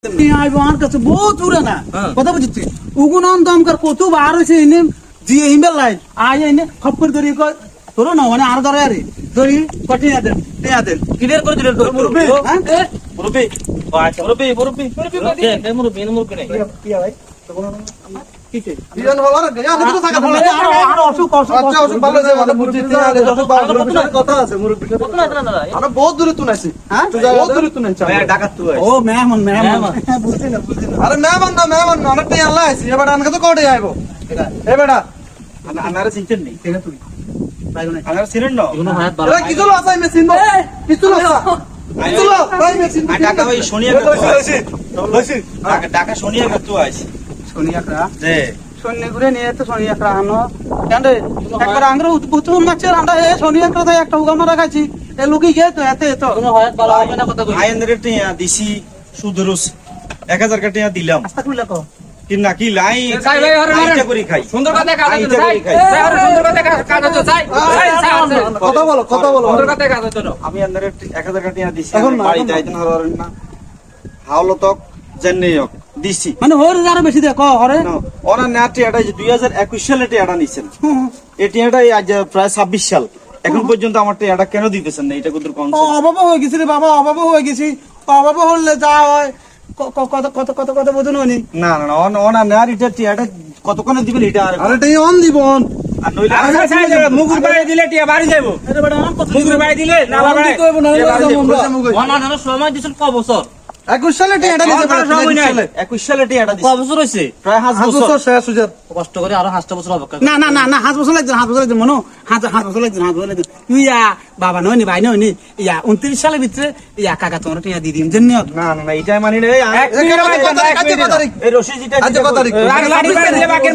আমার কাছে বহুত উড়ে না কথা বুঝছি উগুন দমকার কত বার হয়েছে এনে দিয়ে হিমেল লাই আয় এনে খপ করে ধরি তোর না মানে আর ধরে আরে ধরি কটিয়া দেন টিয়া দেন ক্লিয়ার করে দিলেন মুরব্বি হ্যাঁ মুরব্বি আচ্ছা মুরব্বি মুরব্বি নাই টিয়া ভাই তো বলো না কি কে বিজন ভালো না গয়া তো থাকা ভালো আর অসুখ আচ্ছা অসুখ ভালো আছে মানে মুরব্বি আগে অসুখ ভালো মুরব্বির কথা আছে মুরব্বি কত না না না আমরা বহুত দূরে তুনাইছি হ্যাঁ বহুত দূরে তুনাইছি ডাকাত তুই ও মেহমান বুঝছি না আরে মেহমান না অনেকটাই আল্লাহ আছে এবার আমাকে তো কোটে আইবো এ বেটা আনারে চিনতেন নেই ঠিক আছে তুই বাইরে না আনারে চিনেন না এগুলো হায়াত ভালো এরা কিছু আছে মেশিন কিছু আছে কিছু ভাই মেশিন ঢাকা ভাই সোনিয়া লইছি ঢাকা সোনিয়া তুই আইস সোনিয়াকরা যে সৈন্য ঘুরে নিয়ে তো সোনিয়াকরা আনো কেন রে একবার আংরে উৎপুতন মাছের আমরা এ সোনিয়াকরা তাই একটা উগা মারা খাইছি এ লুকি গে তো এতে তো কোনো হায়াত ভালো হবে না কথা কই আইনের টিয়া দিছি সুদরস 1000 টাকা দিলাম আস্তা খুলে কো কি না কি লাই চাই ভাই আরে আইটা করে খাই সুন্দর কথা কাজ আইটা হচ্ছে করে খাই চাই আরে সুন্দর কথা কাজ হচ্ছে চাই কথা বলো সুন্দর কথা কাজ হচ্ছে আমি আন্দার 1000 টাকা দিছি এখন না, বাড়ি এখন না। যাইতেন হরন না হাওলো তক জেনে হোক দিছি মানে হোর আরো বেশি দে ক হরে ওরা নেটি এটা 2021 সালে এটা নিছেন এটি এটা আজ প্রায় 26 সাল এখন পর্যন্ত আমার এটা কেন দিতেছেন না এটা কত কম ও অভাব হয়ে গেছি রে বাবা অভাব হয়ে গেছি অভাব হলে যা হয় কত কত কত কত বুঝুন নি না না না ওনা নেটি এটা কতক্ষণে দিবেন এটা আর আরে টাই অন দিবন আর নইলে মুগুর বাড়ি দিলে টিয়া বাড়ি যাবো আরে বেটা আমার কথা মুগুর বাড়ি দিলে না বাড়ি কইব না অনাদার সময় দিছেন ক বছর 21 সালে টাই এটা দিতে পারে 21 সালে এটা ক বছর হইছে প্রায় 5 5 বছর বছর শেষ হয়ে যায় কষ্ট করে আরো 5টা বছর অপেক্ষা না না না না হাত বছর লাগছে মনো হাত বছর লাগছে তুই ইয়া বাবা নয় নি ভাই নয় নি ইয়া 29 সালের ভিতরে ইয়া কাকা তোমার টিয়া দি দিম জন্য না না না এটা মানে রে এই রশিদিটা আচ্ছা কত তারিখ লাড়ি বাড়ি দিলে বাকির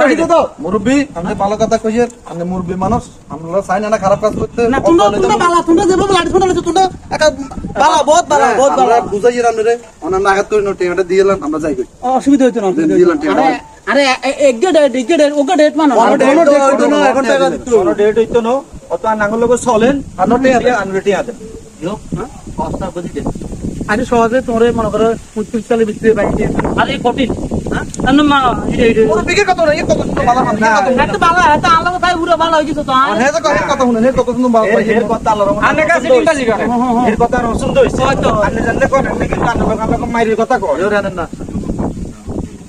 বাড়ি যাবো মুরব্বি আমি ভালো কথা কইছে আমি মুরব্বি মানুষ আমরা চাই না খারাপ কাজ করতে না তোমরা বালা তোমরা দেবো লাড়ি ছোট লাগছে তোমরা একটা বালা বহুত বালা বুঝাই রান্না রে অনার নাগাদ করি নো টেটা দিয়েলাম আমরা যাই কই অসুবিধা হইতো না দিলাম টিয়া আরে এক ডেট ওকে ডেট মানো এখন টাকা দিতে কোনো ডেট হইতো না অত নাঙ্গল লোক চলেন আর নটে আছে আনরেটি আছে কষ্ট বুঝি দে আরে সহজে তোরে মনে করো 29 সালের ভিতরে বাইকে আরে কঠিন হ্যাঁ মা এটা মুরব্বি কে কত রে কত সুন্দর ভালো না এত বালা এত আল্লাহ তাই পুরো বালা হয়ে গেছে তো আর হে তো কথা শুনে হে কত সুন্দর ভালো এর কথা আল্লাহর রহমতে আনে কাছে চিন্তাজি করে এর কথা রসুন তো হইছে হয়তো আপনি জানলে কোন কিন্তু আন্না মাইরের কথা কয় জানেন না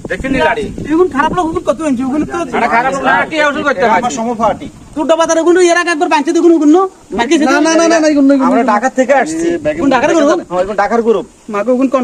দেখিনি লাড়ি এখন খারাপ লোক কত হইছে ওখানে তো এটা খারাপ না টিয়া ওষুধ করতে হয় আমার সমফাটি তোর ডাবাতার ওখানে এর আগে একবার বাঁচতে দেখুন ওখানে বাকি না না না না আমরা ঢাকা থেকে আসছি কোন ঢাকার গ্রুপ ঢাকার গ্রুপ মাকে ওখানে কোন